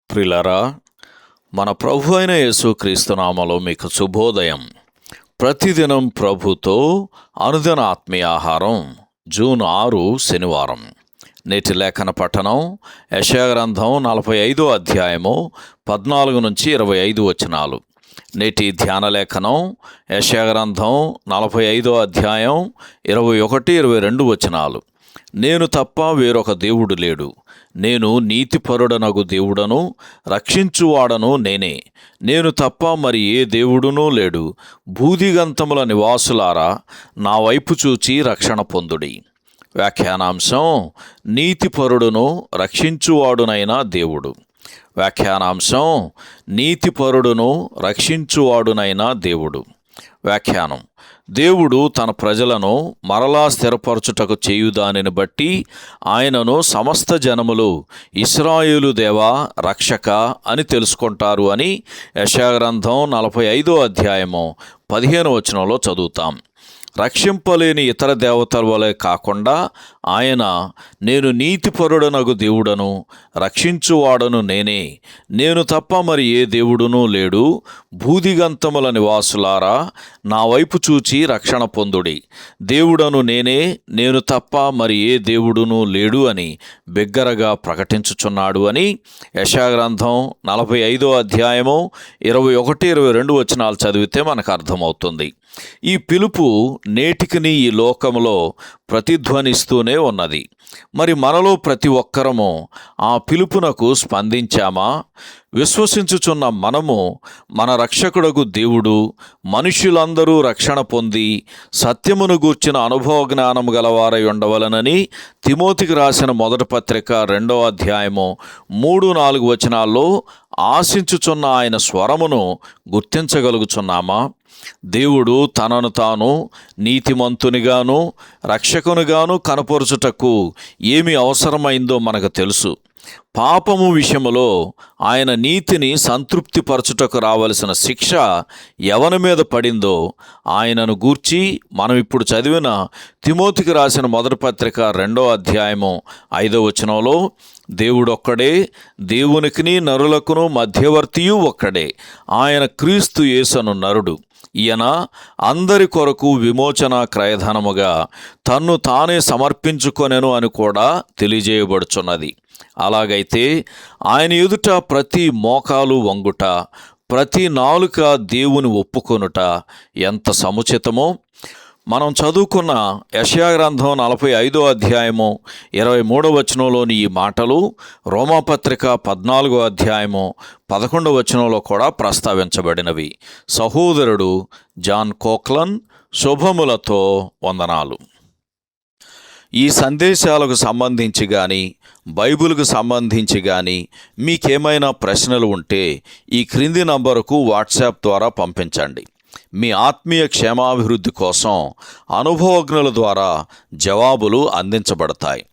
ప్రియులారా, మన ప్రభు అయిన యేసుక్రీస్తు నామములో మీకు శుభోదయం. ప్రతిదినం ప్రభుతో అనుదిన ఆత్మీయ ఆహారం. జూన్ 6 శనివారం. నేటి లేఖన పఠనం యెషయా గ్రంథం 45వ అధ్యాయము 14 నుంచి 25 వచనాలు. నేటి ధ్యాన లేఖనం యెషయా గ్రంథం 45వ అధ్యాయం 21-22 వచనాలు. నేను తప్ప వేరొక దేవుడు లేడు, నేను నీతిపరుడనగు దేవుడను, రక్షించువాడను నేనే, నేను తప్ప మరి ఏ దేవుడునూ లేడు. భూదిగంతముల నివాసులారా, నా వైపు చూచి రక్షణ పొందుడి. వ్యాఖ్యానాంశం: నీతిపరుడును రక్షించువాడునైన దేవుడు. వ్యాఖ్యానాంశం: నీతిపరుడును రక్షించువాడునైన దేవుడు. వ్యాఖ్యానం: దేవుడు తన ప్రజలను మరలా స్థిరపరచుటకు చేయుదానిని బట్టి ఆయనను సమస్త జనములు ఇశ్రాయేలు దేవా, రక్షక అని తెలుసుకుంటారు అని యెషయా గ్రంథం 45వ అధ్యాయము 15వ వచనంలో చదువుతాం. రక్షింపలేని ఇతర దేవతల వలె కాకుండా ఆయన, నేను నీతిపరుడనగు దేవుడను, రక్షించువాడను నేనే, నేను తప్ప మరి ఏ దేవుడునూ లేడు. భూదిగంతముల నివాసులారా, నా వైపు చూచి రక్షణ పొందుడి. దేవుడను నేనే, నేను తప్ప మరి ఏ దేవుడునూ లేడు అని బిగ్గరగా ప్రకటించుచున్నాడు అని యెషయా గ్రంథం 45వ అధ్యాయము 21-22 వచనాలు చదివితే మనకు అర్థమవుతుంది. ఈ పిలుపు నేటికిని ఈ లోకములో ప్రతిధ్వనిస్తూనే ఉన్నది. మరి మనలో ప్రతి ఒక్కరము ఆ పిలుపునకు స్పందించామా? విశ్వసించుచున్న మనము మన రక్షకుడగు దేవుడు మనుష్యులందరూ రక్షణ పొంది సత్యమును గూర్చిన అనుభవ జ్ఞానము గలవారై ఉండవలనని తిమోతికి రాసిన మొదటి పత్రిక 2వ అధ్యాయము 3-4 వచనాల్లో ఆశించుచున్న ఆయన స్వరమును గుర్తించగలుగుచున్నామా? దేవుడు తనను తాను నీతిమంతునిగాను రక్షకునిగాను కనపరుచుటకు ఏమి అవసరమైందో మనకు తెలుసు. పాపము విషయములో ఆయన నీతిని సంతృప్తిపరచుటకు రావలసిన శిక్ష ఎవరి మీద పడిందో ఆయనను గూర్చి మనం ఇప్పుడు చదివిన తిమోతికి రాసిన మొదటి పత్రిక 2వ అధ్యాయము 5వ వచనంలో, దేవుడొక్కడే, దేవునికిని నరులకును మధ్యవర్తియు ఒక్కడే, ఆయన క్రీస్తు యేసను నరుడు. ఈయన అందరి కొరకు విమోచన క్రయధనముగా తన్ను తానే సమర్పించుకొనెను అని కూడా తెలియజేయబడుచున్నది. అలాగైతే ఆయన ఎదుట ప్రతి మోకాలు వంగుట, ప్రతి నాలుక దేవుని ఒప్పుకొనుట ఎంత సముచితమో. మనం చదువుకున్న యెషయా గ్రంథం 45వ అధ్యాయము 23వ వచనంలోని ఈ మాటలు రోమాపత్రిక 14వ అధ్యాయము 11వ వచనంలో కూడా ప్రస్తావించబడినవి. సహోదరుడు జాన్ కోక్లన్ శుభములతో వందనాలు. ఈ సందేశాలకు సంబంధించి కానీ బైబిల్కు సంబంధించి కానీ మీకేమైనా ప్రశ్నలు ఉంటే ఈ క్రింది నంబరుకు వాట్సాప్ ద్వారా పంపించండి. మీ ఆత్మీయ క్షేమాభివృద్ధి కోసం అనుభవజ్ఞుల ద్వారా జవాబులు అందించబడతాయి.